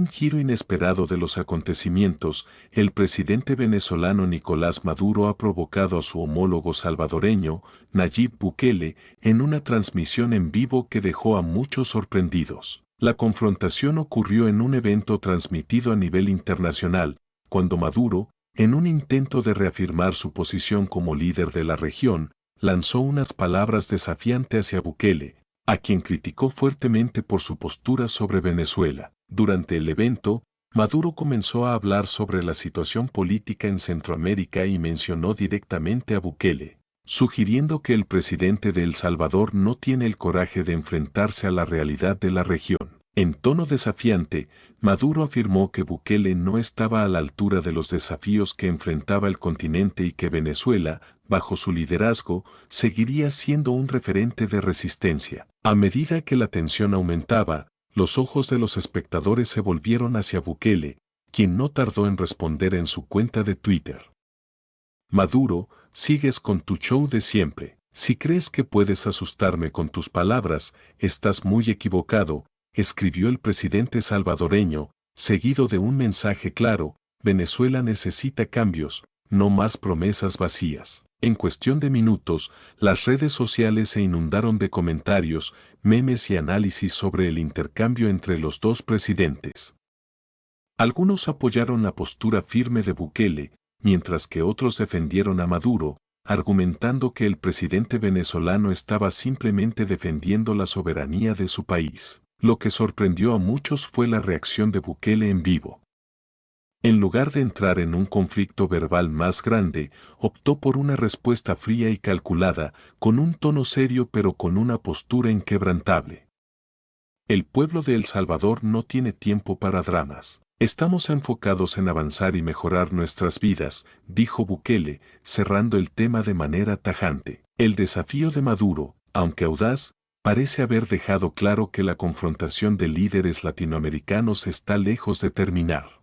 un giro inesperado de los acontecimientos, el presidente venezolano Nicolás Maduro ha provocado a su homólogo salvadoreño, Nayib Bukele, en una transmisión en vivo que dejó a muchos sorprendidos. La confrontación ocurrió en un evento transmitido a nivel internacional, cuando Maduro, en un intento de reafirmar su posición como líder de la región, lanzó unas palabras desafiantes hacia Bukele, a quien criticó fuertemente por su postura sobre Venezuela. Durante el evento, Maduro comenzó a hablar sobre la situación política en Centroamérica y mencionó directamente a Bukele, sugiriendo que el presidente de El Salvador no tiene el coraje de enfrentarse a la realidad de la región. En tono desafiante, Maduro afirmó que Bukele no estaba a la altura de los desafíos que enfrentaba el continente y que Venezuela, bajo su liderazgo, seguiría siendo un referente de resistencia. A medida que la tensión aumentaba, los ojos de los espectadores se volvieron hacia Bukele, quien no tardó en responder en su cuenta de Twitter. Maduro, sigues con tu show de siempre. Si crees que puedes asustarme con tus palabras, estás muy equivocado, escribió el presidente salvadoreño, seguido de un mensaje claro: Venezuela necesita cambios, no más promesas vacías. En cuestión de minutos, las redes sociales se inundaron de comentarios, memes y análisis sobre el intercambio entre los dos presidentes. Algunos apoyaron la postura firme de Bukele, mientras que otros defendieron a Maduro, argumentando que el presidente venezolano estaba simplemente defendiendo la soberanía de su país. Lo que sorprendió a muchos fue la reacción de Bukele en vivo. En lugar de entrar en un conflicto verbal más grande, optó por una respuesta fría y calculada, con un tono serio pero con una postura inquebrantable. El pueblo de El Salvador no tiene tiempo para dramas. Estamos enfocados en avanzar y mejorar nuestras vidas, dijo Bukele, cerrando el tema de manera tajante. El desafío de Maduro, aunque audaz, parece haber dejado claro que la confrontación de líderes latinoamericanos está lejos de terminar.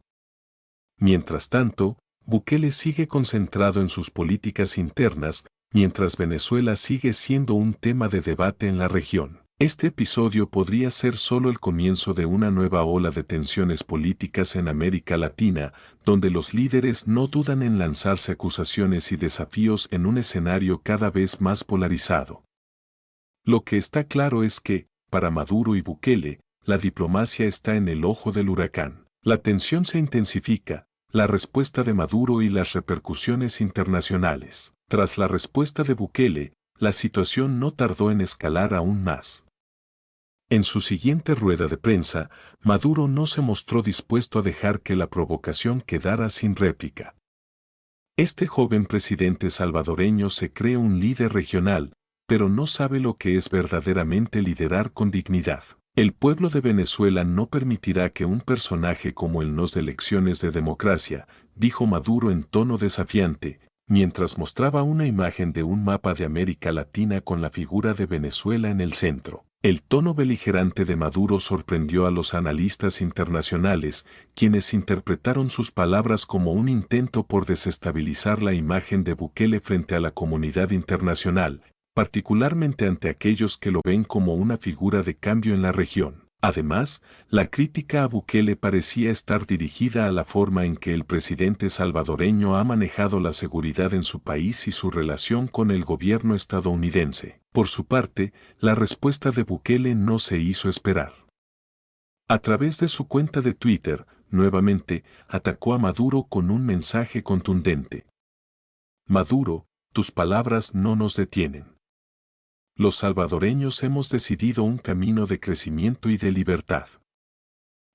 Mientras tanto, Bukele sigue concentrado en sus políticas internas, mientras Venezuela sigue siendo un tema de debate en la región. Este episodio podría ser solo el comienzo de una nueva ola de tensiones políticas en América Latina, donde los líderes no dudan en lanzarse acusaciones y desafíos en un escenario cada vez más polarizado. Lo que está claro es que, para Maduro y Bukele, la diplomacia está en el ojo del huracán. La tensión se intensifica, la respuesta de Maduro y las repercusiones internacionales. Tras la respuesta de Bukele, la situación no tardó en escalar aún más. En su siguiente rueda de prensa, Maduro no se mostró dispuesto a dejar que la provocación quedara sin réplica. Este joven presidente salvadoreño se cree un líder regional, pero no sabe lo que es verdaderamente liderar con dignidad. El pueblo de Venezuela no permitirá que un personaje como él nos dé lecciones de democracia, dijo Maduro en tono desafiante, mientras mostraba una imagen de un mapa de América Latina con la figura de Venezuela en el centro. El tono beligerante de Maduro sorprendió a los analistas internacionales, quienes interpretaron sus palabras como un intento por desestabilizar la imagen de Bukele frente a la comunidad internacional, particularmente ante aquellos que lo ven como una figura de cambio en la región. Además, la crítica a Bukele parecía estar dirigida a la forma en que el presidente salvadoreño ha manejado la seguridad en su país y su relación con el gobierno estadounidense. Por su parte, la respuesta de Bukele no se hizo esperar. A través de su cuenta de Twitter, nuevamente, atacó a Maduro con un mensaje contundente. Maduro, tus palabras no nos detienen. Los salvadoreños hemos decidido un camino de crecimiento y de libertad.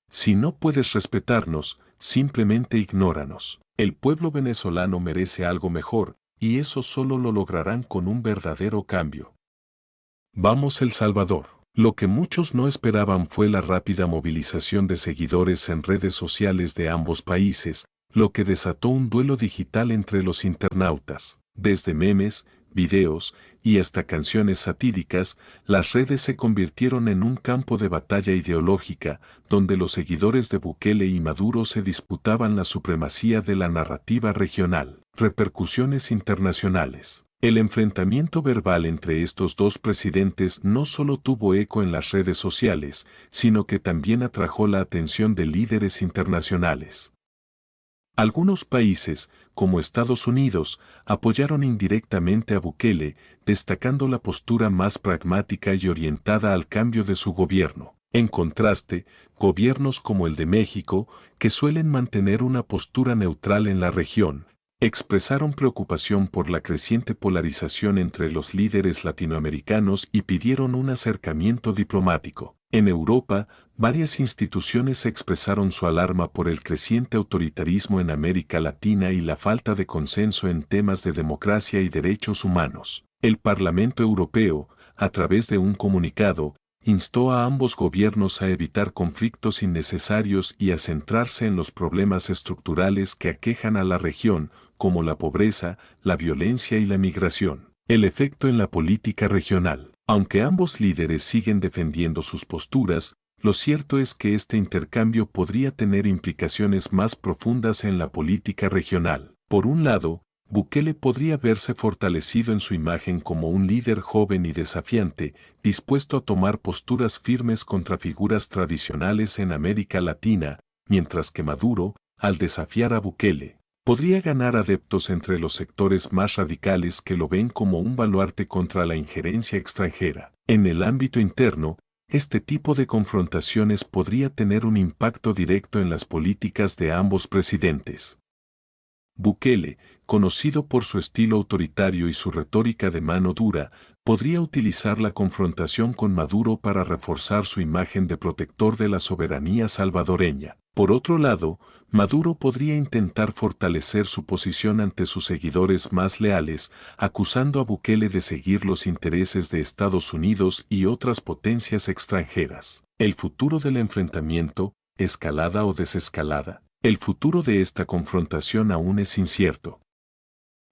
Si no puedes respetarnos, simplemente ignóranos. El pueblo venezolano merece algo mejor, y eso solo lo lograrán con un verdadero cambio. Vamos El Salvador. Lo que muchos no esperaban fue la rápida movilización de seguidores en redes sociales de ambos países, lo que desató un duelo digital entre los internautas. Desde memes, videos y hasta canciones satíricas, las redes se convirtieron en un campo de batalla ideológica, donde los seguidores de Bukele y Maduro se disputaban la supremacía de la narrativa regional. Repercusiones internacionales. El enfrentamiento verbal entre estos dos presidentes no solo tuvo eco en las redes sociales, sino que también atrajo la atención de líderes internacionales. Algunos países, como Estados Unidos, apoyaron indirectamente a Bukele, destacando la postura más pragmática y orientada al cambio de su gobierno. En contraste, gobiernos como el de México, que suelen mantener una postura neutral en la región, expresaron preocupación por la creciente polarización entre los líderes latinoamericanos y pidieron un acercamiento diplomático. En Europa, varias instituciones expresaron su alarma por el creciente autoritarismo en América Latina y la falta de consenso en temas de democracia y derechos humanos. El Parlamento Europeo, a través de un comunicado, instó a ambos gobiernos a evitar conflictos innecesarios y a centrarse en los problemas estructurales que aquejan a la región, como la pobreza, la violencia y la migración. El efecto en la política regional. Aunque ambos líderes siguen defendiendo sus posturas, lo cierto es que este intercambio podría tener implicaciones más profundas en la política regional. Por un lado, Bukele podría verse fortalecido en su imagen como un líder joven y desafiante, dispuesto a tomar posturas firmes contra figuras tradicionales en América Latina, mientras que Maduro, al desafiar a Bukele, podría ganar adeptos entre los sectores más radicales que lo ven como un baluarte contra la injerencia extranjera. En el ámbito interno, este tipo de confrontaciones podría tener un impacto directo en las políticas de ambos presidentes. Bukele, conocido por su estilo autoritario y su retórica de mano dura, podría utilizar la confrontación con Maduro para reforzar su imagen de protector de la soberanía salvadoreña. Por otro lado, Maduro podría intentar fortalecer su posición ante sus seguidores más leales, acusando a Bukele de seguir los intereses de Estados Unidos y otras potencias extranjeras. El futuro del enfrentamiento, escalada o desescalada. El futuro de esta confrontación aún es incierto.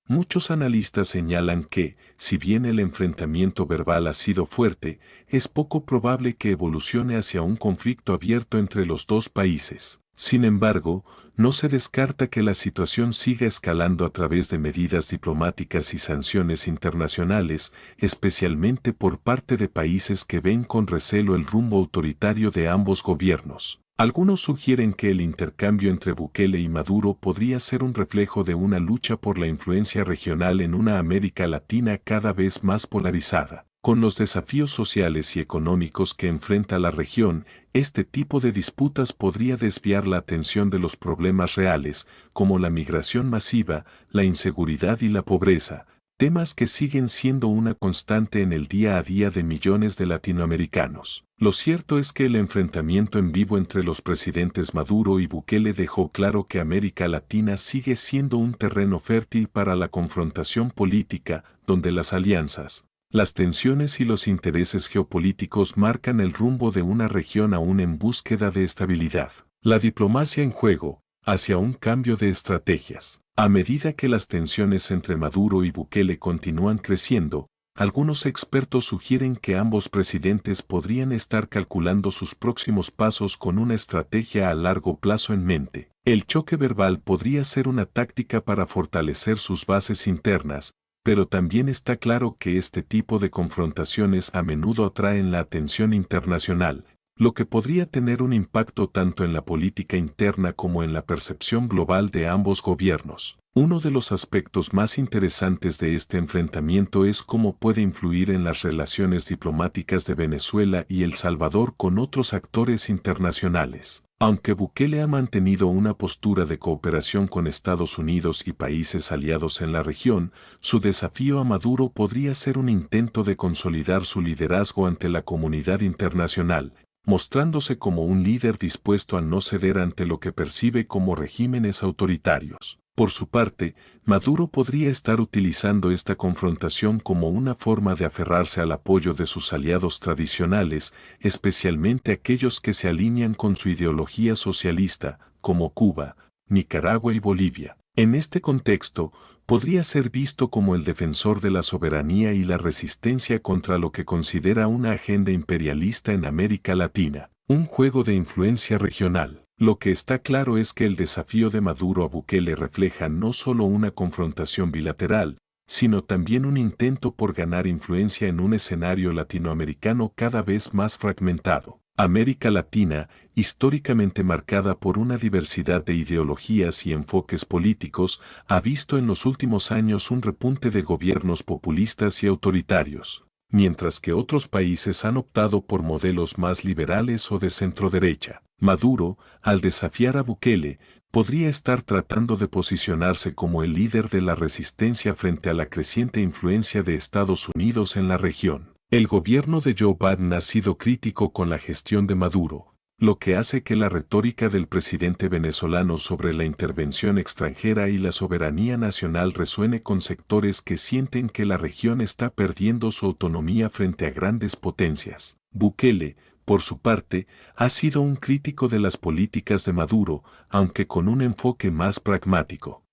Muchos analistas señalan que, si bien el enfrentamiento verbal ha sido fuerte, es poco probable que evolucione hacia un conflicto abierto entre los dos países. Sin embargo, no se descarta que la situación siga escalando a través de medidas diplomáticas y sanciones internacionales, especialmente por parte de países que ven con recelo el rumbo autoritario de ambos gobiernos. Algunos sugieren que el intercambio entre Bukele y Maduro podría ser un reflejo de una lucha por la influencia regional en una América Latina cada vez más polarizada. Con los desafíos sociales y económicos que enfrenta la región, este tipo de disputas podría desviar la atención de los problemas reales, como la migración masiva, la inseguridad y la pobreza, temas que siguen siendo una constante en el día a día de millones de latinoamericanos. Lo cierto es que el enfrentamiento en vivo entre los presidentes Maduro y Bukele dejó claro que América Latina sigue siendo un terreno fértil para la confrontación política, donde las alianzas, las tensiones y los intereses geopolíticos marcan el rumbo de una región aún en búsqueda de estabilidad. La diplomacia en juego, hacia un cambio de estrategias. A medida que las tensiones entre Maduro y Bukele continúan creciendo, algunos expertos sugieren que ambos presidentes podrían estar calculando sus próximos pasos con una estrategia a largo plazo en mente. El choque verbal podría ser una táctica para fortalecer sus bases internas, pero también está claro que este tipo de confrontaciones a menudo atraen la atención internacional, lo que podría tener un impacto tanto en la política interna como en la percepción global de ambos gobiernos. Uno de los aspectos más interesantes de este enfrentamiento es cómo puede influir en las relaciones diplomáticas de Venezuela y El Salvador con otros actores internacionales. Aunque Bukele ha mantenido una postura de cooperación con Estados Unidos y países aliados en la región, su desafío a Maduro podría ser un intento de consolidar su liderazgo ante la comunidad internacional, mostrándose como un líder dispuesto a no ceder ante lo que percibe como regímenes autoritarios. Por su parte, Maduro podría estar utilizando esta confrontación como una forma de aferrarse al apoyo de sus aliados tradicionales, especialmente aquellos que se alinean con su ideología socialista, como Cuba, Nicaragua y Bolivia. En este contexto, podría ser visto como el defensor de la soberanía y la resistencia contra lo que considera una agenda imperialista en América Latina, un juego de influencia regional. Lo que está claro es que el desafío de Maduro a Bukele refleja no solo una confrontación bilateral, sino también un intento por ganar influencia en un escenario latinoamericano cada vez más fragmentado. América Latina, históricamente marcada por una diversidad de ideologías y enfoques políticos, ha visto en los últimos años un repunte de gobiernos populistas y autoritarios, mientras que otros países han optado por modelos más liberales o de centroderecha. Maduro, al desafiar a Bukele, podría estar tratando de posicionarse como el líder de la resistencia frente a la creciente influencia de Estados Unidos en la región. El gobierno de Joe Biden ha sido crítico con la gestión de Maduro, lo que hace que la retórica del presidente venezolano sobre la intervención extranjera y la soberanía nacional resuene con sectores que sienten que la región está perdiendo su autonomía frente a grandes potencias. Bukele, por su parte, ha sido un crítico de las políticas de Maduro, aunque con un enfoque más pragmático.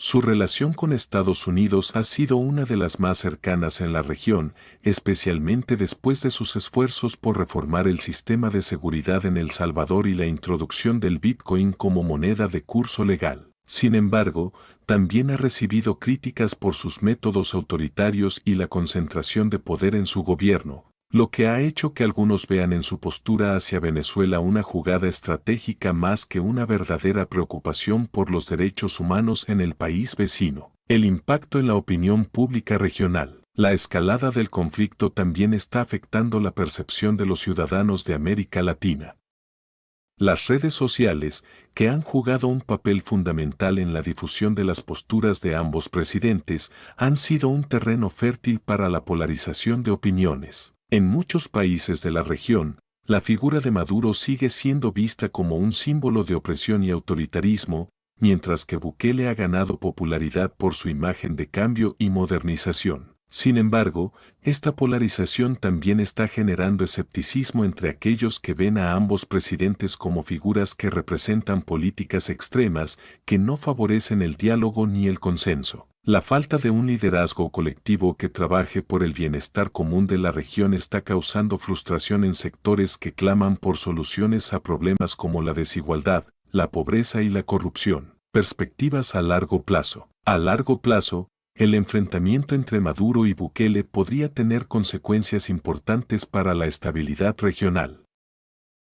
Su relación con Estados Unidos ha sido una de las más cercanas en la región, especialmente después de sus esfuerzos por reformar el sistema de seguridad en El Salvador y la introducción del Bitcoin como moneda de curso legal. Sin embargo, también ha recibido críticas por sus métodos autoritarios y la concentración de poder en su gobierno, lo que ha hecho que algunos vean en su postura hacia Venezuela una jugada estratégica más que una verdadera preocupación por los derechos humanos en el país vecino. El impacto en la opinión pública regional. La escalada del conflicto también está afectando la percepción de los ciudadanos de América Latina. Las redes sociales, que han jugado un papel fundamental en la difusión de las posturas de ambos presidentes, han sido un terreno fértil para la polarización de opiniones. En muchos países de la región, la figura de Maduro sigue siendo vista como un símbolo de opresión y autoritarismo, mientras que Bukele ha ganado popularidad por su imagen de cambio y modernización. Sin embargo, esta polarización también está generando escepticismo entre aquellos que ven a ambos presidentes como figuras que representan políticas extremas que no favorecen el diálogo ni el consenso. La falta de un liderazgo colectivo que trabaje por el bienestar común de la región está causando frustración en sectores que claman por soluciones a problemas como la desigualdad, la pobreza y la corrupción. Perspectivas a largo plazo. A largo plazo, el enfrentamiento entre Maduro y Bukele podría tener consecuencias importantes para la estabilidad regional.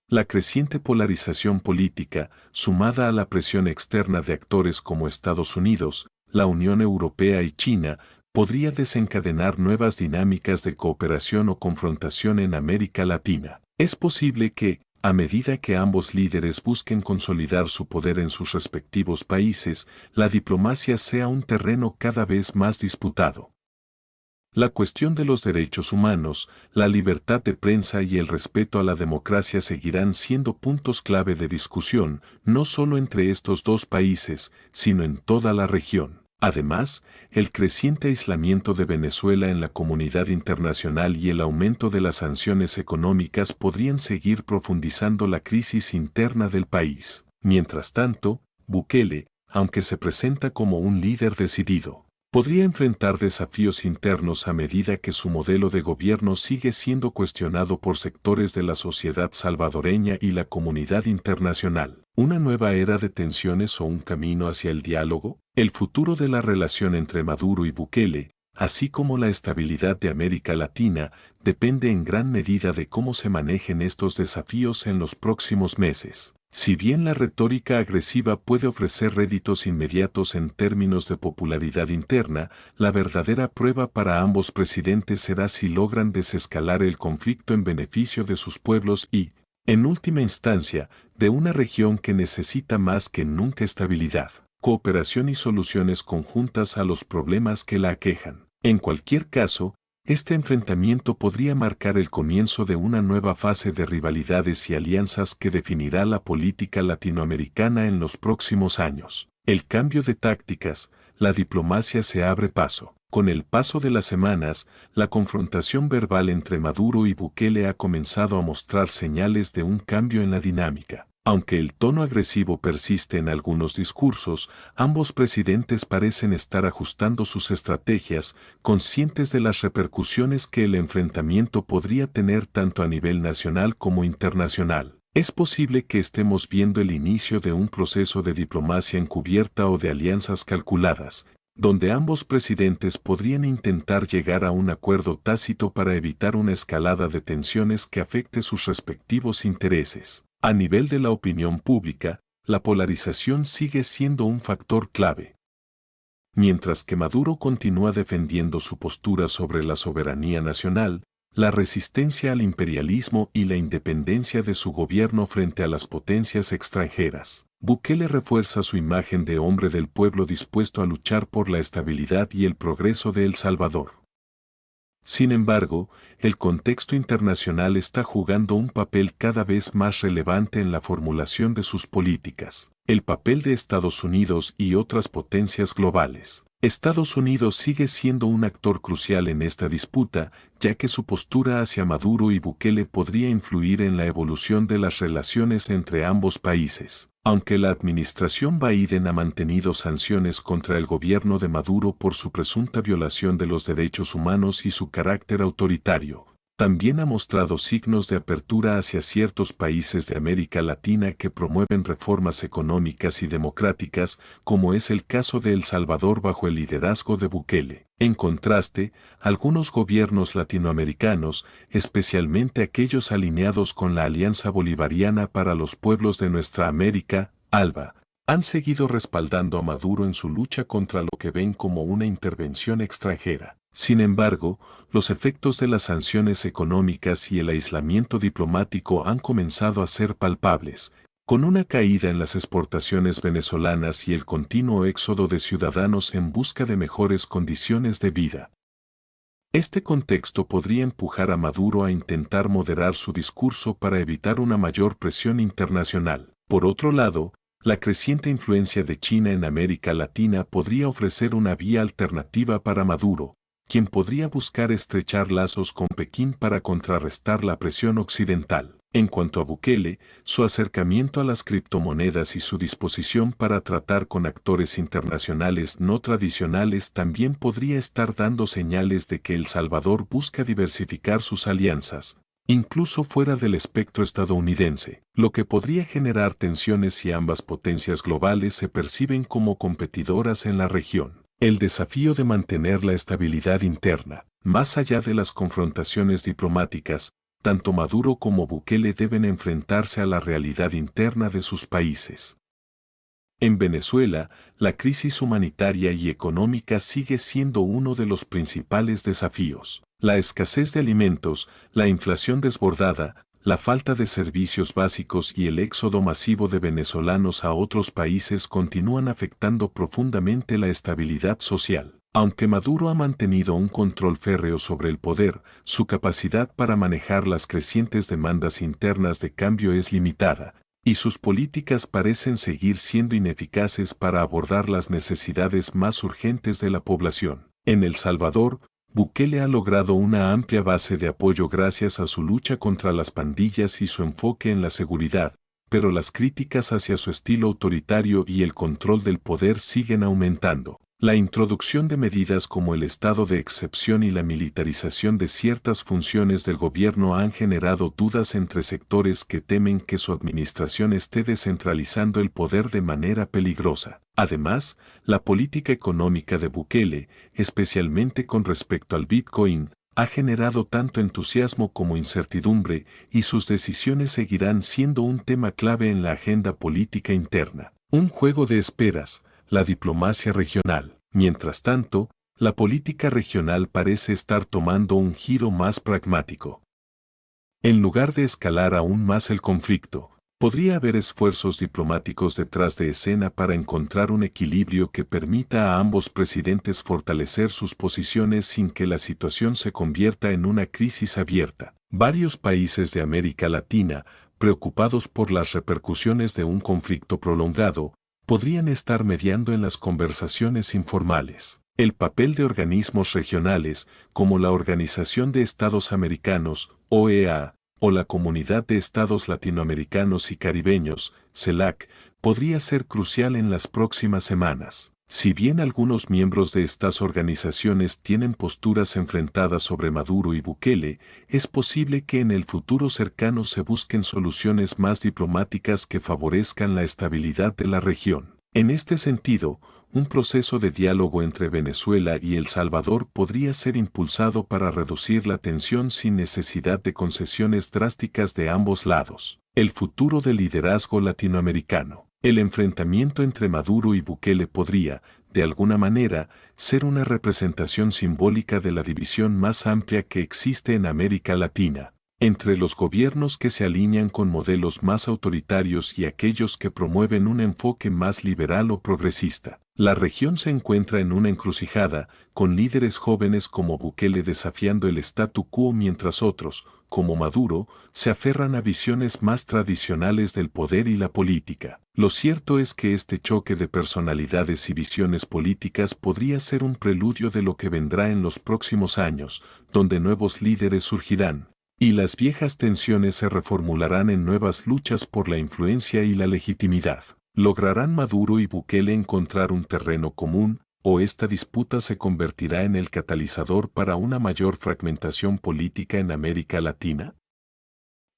La creciente polarización política, sumada a la presión externa de actores como Estados Unidos, la Unión Europea y China, podría desencadenar nuevas dinámicas de cooperación o confrontación en América Latina. Es posible que, a medida que ambos líderes busquen consolidar su poder en sus respectivos países, la diplomacia sea un terreno cada vez más disputado. La cuestión de los derechos humanos, la libertad de prensa y el respeto a la democracia seguirán siendo puntos clave de discusión, no solo entre estos dos países, sino en toda la región. Además, el creciente aislamiento de Venezuela en la comunidad internacional y el aumento de las sanciones económicas podrían seguir profundizando la crisis interna del país. Mientras tanto, Bukele, aunque se presenta como un líder decidido, podría enfrentar desafíos internos a medida que su modelo de gobierno sigue siendo cuestionado por sectores de la sociedad salvadoreña y la comunidad internacional. ¿Una nueva era de tensiones o un camino hacia el diálogo? El futuro de la relación entre Maduro y Bukele, así como la estabilidad de América Latina, depende en gran medida de cómo se manejen estos desafíos en los próximos meses. Si bien la retórica agresiva puede ofrecer réditos inmediatos en términos de popularidad interna, la verdadera prueba para ambos presidentes será si logran desescalar el conflicto en beneficio de sus pueblos y, en última instancia, de una región que necesita más que nunca estabilidad, cooperación y soluciones conjuntas a los problemas que la aquejan. En cualquier caso, este enfrentamiento podría marcar el comienzo de una nueva fase de rivalidades y alianzas que definirá la política latinoamericana en los próximos años. El cambio de tácticas, la diplomacia se abre paso. Con el paso de las semanas, la confrontación verbal entre Maduro y Bukele ha comenzado a mostrar señales de un cambio en la dinámica. Aunque el tono agresivo persiste en algunos discursos, ambos presidentes parecen estar ajustando sus estrategias, conscientes de las repercusiones que el enfrentamiento podría tener tanto a nivel nacional como internacional. Es posible que estemos viendo el inicio de un proceso de diplomacia encubierta o de alianzas calculadas, donde ambos presidentes podrían intentar llegar a un acuerdo tácito para evitar una escalada de tensiones que afecte sus respectivos intereses. A nivel de la opinión pública, la polarización sigue siendo un factor clave. Mientras que Maduro continúa defendiendo su postura sobre la soberanía nacional, la resistencia al imperialismo y la independencia de su gobierno frente a las potencias extranjeras, Bukele refuerza su imagen de hombre del pueblo dispuesto a luchar por la estabilidad y el progreso de El Salvador. Sin embargo, el contexto internacional está jugando un papel cada vez más relevante en la formulación de sus políticas. El papel de Estados Unidos y otras potencias globales. Estados Unidos sigue siendo un actor crucial en esta disputa, ya que su postura hacia Maduro y Bukele podría influir en la evolución de las relaciones entre ambos países. Aunque la administración Biden ha mantenido sanciones contra el gobierno de Maduro por su presunta violación de los derechos humanos y su carácter autoritario, también ha mostrado signos de apertura hacia ciertos países de América Latina que promueven reformas económicas y democráticas, como es el caso de El Salvador bajo el liderazgo de Bukele. En contraste, algunos gobiernos latinoamericanos, especialmente aquellos alineados con la Alianza Bolivariana para los Pueblos de Nuestra América, ALBA, han seguido respaldando a Maduro en su lucha contra lo que ven como una intervención extranjera. Sin embargo, los efectos de las sanciones económicas y el aislamiento diplomático han comenzado a ser palpables, con una caída en las exportaciones venezolanas y el continuo éxodo de ciudadanos en busca de mejores condiciones de vida. Este contexto podría empujar a Maduro a intentar moderar su discurso para evitar una mayor presión internacional. Por otro lado, la creciente influencia de China en América Latina podría ofrecer una vía alternativa para Maduro, quien podría buscar estrechar lazos con Pekín para contrarrestar la presión occidental. En cuanto a Bukele, su acercamiento a las criptomonedas y su disposición para tratar con actores internacionales no tradicionales también podría estar dando señales de que El Salvador busca diversificar sus alianzas, incluso fuera del espectro estadounidense, lo que podría generar tensiones si ambas potencias globales se perciben como competidoras en la región. El desafío de mantener la estabilidad interna, más allá de las confrontaciones diplomáticas, tanto Maduro como Bukele deben enfrentarse a la realidad interna de sus países. En Venezuela, la crisis humanitaria y económica sigue siendo uno de los principales desafíos. La escasez de alimentos, la inflación desbordada, la falta de servicios básicos y el éxodo masivo de venezolanos a otros países continúan afectando profundamente la estabilidad social. Aunque Maduro ha mantenido un control férreo sobre el poder, su capacidad para manejar las crecientes demandas internas de cambio es limitada, y sus políticas parecen seguir siendo ineficaces para abordar las necesidades más urgentes de la población. En El Salvador, Bukele ha logrado una amplia base de apoyo gracias a su lucha contra las pandillas y su enfoque en la seguridad, pero las críticas hacia su estilo autoritario y el control del poder siguen aumentando. La introducción de medidas como el estado de excepción y la militarización de ciertas funciones del gobierno han generado dudas entre sectores que temen que su administración esté descentralizando el poder de manera peligrosa. Además, la política económica de Bukele, especialmente con respecto al Bitcoin, ha generado tanto entusiasmo como incertidumbre, y sus decisiones seguirán siendo un tema clave en la agenda política interna. Un juego de esperas. La diplomacia regional. Mientras tanto, la política regional parece estar tomando un giro más pragmático. En lugar de escalar aún más el conflicto, podría haber esfuerzos diplomáticos detrás de escena para encontrar un equilibrio que permita a ambos presidentes fortalecer sus posiciones sin que la situación se convierta en una crisis abierta. Varios países de América Latina, preocupados por las repercusiones de un conflicto prolongado, podrían estar mediando en las conversaciones informales. El papel de organismos regionales, como la Organización de Estados Americanos, OEA, o la Comunidad de Estados Latinoamericanos y Caribeños, CELAC, podría ser crucial en las próximas semanas. Si bien algunos miembros de estas organizaciones tienen posturas enfrentadas sobre Maduro y Bukele, es posible que en el futuro cercano se busquen soluciones más diplomáticas que favorezcan la estabilidad de la región. En este sentido, un proceso de diálogo entre Venezuela y El Salvador podría ser impulsado para reducir la tensión sin necesidad de concesiones drásticas de ambos lados. El futuro del liderazgo latinoamericano. El enfrentamiento entre Maduro y Bukele podría, de alguna manera, ser una representación simbólica de la división más amplia que existe en América Latina, entre los gobiernos que se alinean con modelos más autoritarios y aquellos que promueven un enfoque más liberal o progresista. La región se encuentra en una encrucijada, con líderes jóvenes como Bukele desafiando el statu quo mientras otros, como Maduro, se aferran a visiones más tradicionales del poder y la política. Lo cierto es que este choque de personalidades y visiones políticas podría ser un preludio de lo que vendrá en los próximos años, donde nuevos líderes surgirán, y las viejas tensiones se reformularán en nuevas luchas por la influencia y la legitimidad. ¿Lograrán Maduro y Bukele encontrar un terreno común, o esta disputa se convertirá en el catalizador para una mayor fragmentación política en América Latina?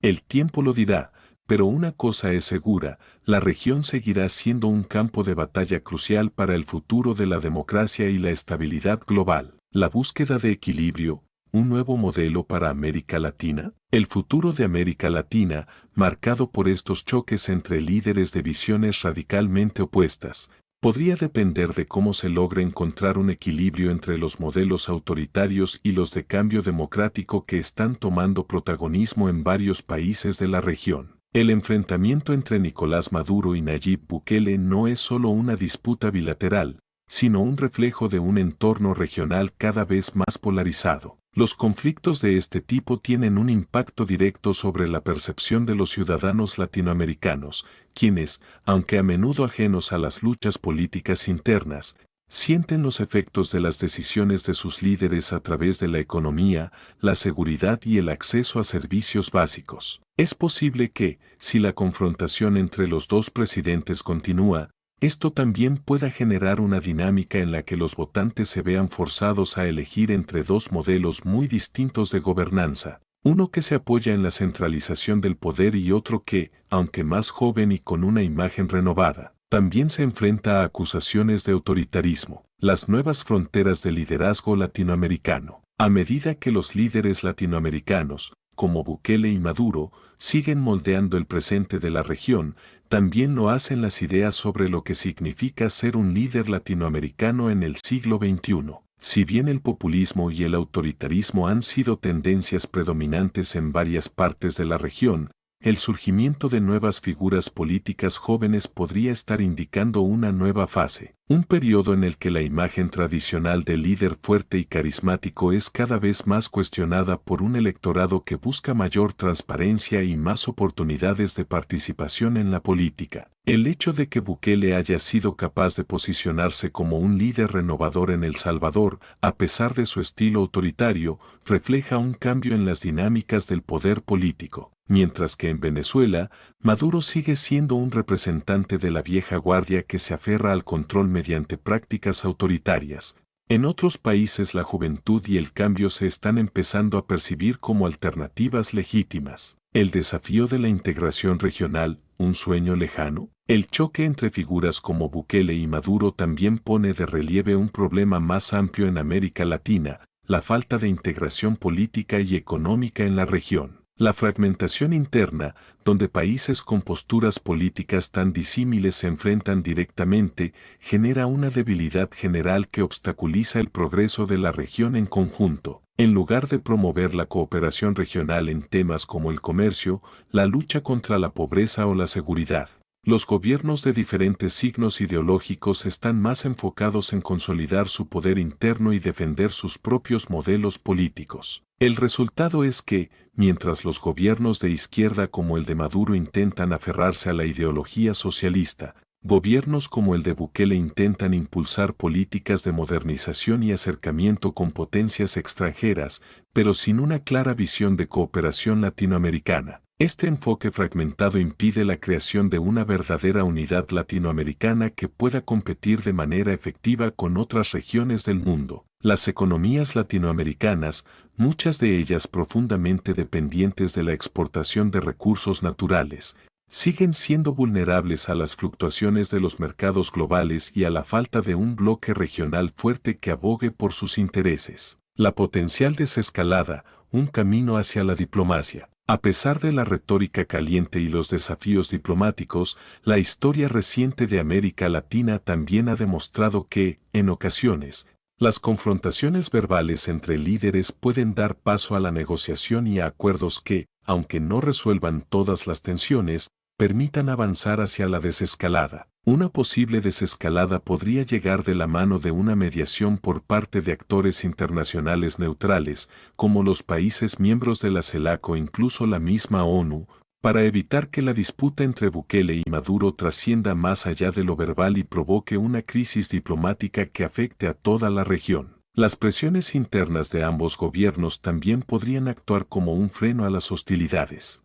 El tiempo lo dirá, pero una cosa es segura, la región seguirá siendo un campo de batalla crucial para el futuro de la democracia y la estabilidad global. La búsqueda de equilibrio, un nuevo modelo para América Latina. El futuro de América Latina, marcado por estos choques entre líderes de visiones radicalmente opuestas, podría depender de cómo se logre encontrar un equilibrio entre los modelos autoritarios y los de cambio democrático que están tomando protagonismo en varios países de la región. El enfrentamiento entre Nicolás Maduro y Nayib Bukele no es solo una disputa bilateral, sino un reflejo de un entorno regional cada vez más polarizado. Los conflictos de este tipo tienen un impacto directo sobre la percepción de los ciudadanos latinoamericanos, quienes, aunque a menudo ajenos a las luchas políticas internas, sienten los efectos de las decisiones de sus líderes a través de la economía, la seguridad y el acceso a servicios básicos. Es posible que, si la confrontación entre los dos presidentes continúa, esto también pueda generar una dinámica en la que los votantes se vean forzados a elegir entre dos modelos muy distintos de gobernanza, uno que se apoya en la centralización del poder y otro que, aunque más joven y con una imagen renovada, también se enfrenta a acusaciones de autoritarismo. Las nuevas fronteras del liderazgo latinoamericano. A medida que los líderes latinoamericanos, como Bukele y Maduro, siguen moldeando el presente de la región, también lo hacen las ideas sobre lo que significa ser un líder latinoamericano en el siglo XXI. Si bien el populismo y el autoritarismo han sido tendencias predominantes en varias partes de la región, el surgimiento de nuevas figuras políticas jóvenes podría estar indicando una nueva fase, un periodo en el que la imagen tradicional del líder fuerte y carismático es cada vez más cuestionada por un electorado que busca mayor transparencia y más oportunidades de participación en la política. El hecho de que Bukele haya sido capaz de posicionarse como un líder renovador en El Salvador, a pesar de su estilo autoritario, refleja un cambio en las dinámicas del poder político. Mientras que en Venezuela, Maduro sigue siendo un representante de la vieja guardia que se aferra al control mediante prácticas autoritarias. En otros países la juventud y el cambio se están empezando a percibir como alternativas legítimas. El desafío de la integración regional, un sueño lejano. El choque entre figuras como Bukele y Maduro también pone de relieve un problema más amplio en América Latina, la falta de integración política y económica en la región. La fragmentación interna, donde países con posturas políticas tan disímiles se enfrentan directamente, genera una debilidad general que obstaculiza el progreso de la región en conjunto. En lugar de promover la cooperación regional en temas como el comercio, la lucha contra la pobreza o la seguridad, los gobiernos de diferentes signos ideológicos están más enfocados en consolidar su poder interno y defender sus propios modelos políticos. El resultado es que, mientras los gobiernos de izquierda como el de Maduro intentan aferrarse a la ideología socialista, gobiernos como el de Bukele intentan impulsar políticas de modernización y acercamiento con potencias extranjeras, pero sin una clara visión de cooperación latinoamericana. Este enfoque fragmentado impide la creación de una verdadera unidad latinoamericana que pueda competir de manera efectiva con otras regiones del mundo. Las economías latinoamericanas, muchas de ellas profundamente dependientes de la exportación de recursos naturales, siguen siendo vulnerables a las fluctuaciones de los mercados globales y a la falta de un bloque regional fuerte que abogue por sus intereses. La potencial desescalada, un camino hacia la diplomacia. A pesar de la retórica caliente y los desafíos diplomáticos, la historia reciente de América Latina también ha demostrado que, en ocasiones, las confrontaciones verbales entre líderes pueden dar paso a la negociación y a acuerdos que, aunque no resuelvan todas las tensiones, permitan avanzar hacia la desescalada. Una posible desescalada podría llegar de la mano de una mediación por parte de actores internacionales neutrales, como los países miembros de la CELAC o incluso la misma ONU, para evitar que la disputa entre Bukele y Maduro trascienda más allá de lo verbal y provoque una crisis diplomática que afecte a toda la región. Las presiones internas de ambos gobiernos también podrían actuar como un freno a las hostilidades.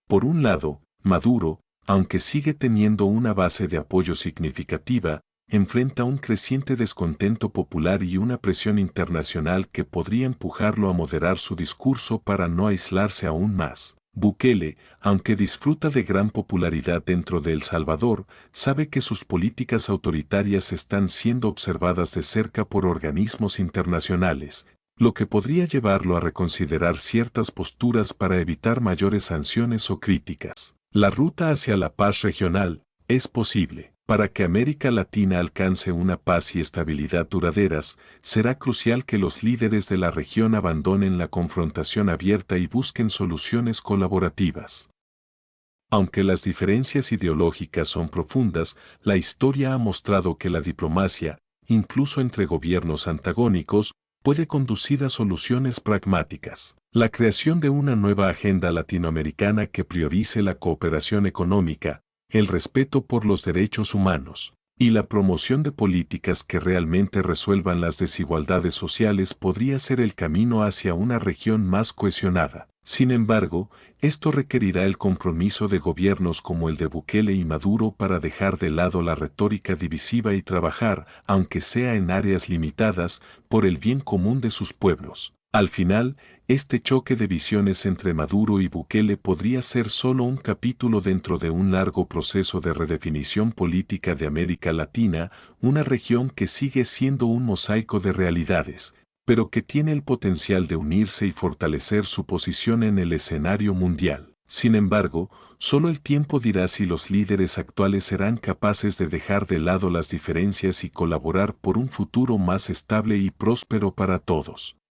Por un lado, Maduro, aunque sigue teniendo una base de apoyo significativa, enfrenta un creciente descontento popular y una presión internacional que podría empujarlo a moderar su discurso para no aislarse aún más. Bukele, aunque disfruta de gran popularidad dentro de El Salvador, sabe que sus políticas autoritarias están siendo observadas de cerca por organismos internacionales, lo que podría llevarlo a reconsiderar ciertas posturas para evitar mayores sanciones o críticas. La ruta hacia la paz regional es posible. Para que América Latina alcance una paz y estabilidad duraderas, será crucial que los líderes de la región abandonen la confrontación abierta y busquen soluciones colaborativas. Aunque las diferencias ideológicas son profundas, la historia ha mostrado que la diplomacia, incluso entre gobiernos antagónicos, puede conducir a soluciones pragmáticas. La creación de una nueva agenda latinoamericana que priorice la cooperación económica, el respeto por los derechos humanos y la promoción de políticas que realmente resuelvan las desigualdades sociales podría ser el camino hacia una región más cohesionada. Sin embargo, esto requerirá el compromiso de gobiernos como el de Bukele y Maduro para dejar de lado la retórica divisiva y trabajar, aunque sea en áreas limitadas, por el bien común de sus pueblos. Al final, este choque de visiones entre Maduro y Bukele podría ser solo un capítulo dentro de un largo proceso de redefinición política de América Latina, una región que sigue siendo un mosaico de realidades, pero que tiene el potencial de unirse y fortalecer su posición en el escenario mundial. Sin embargo, solo el tiempo dirá si los líderes actuales serán capaces de dejar de lado las diferencias y colaborar por un futuro más estable y próspero para todos.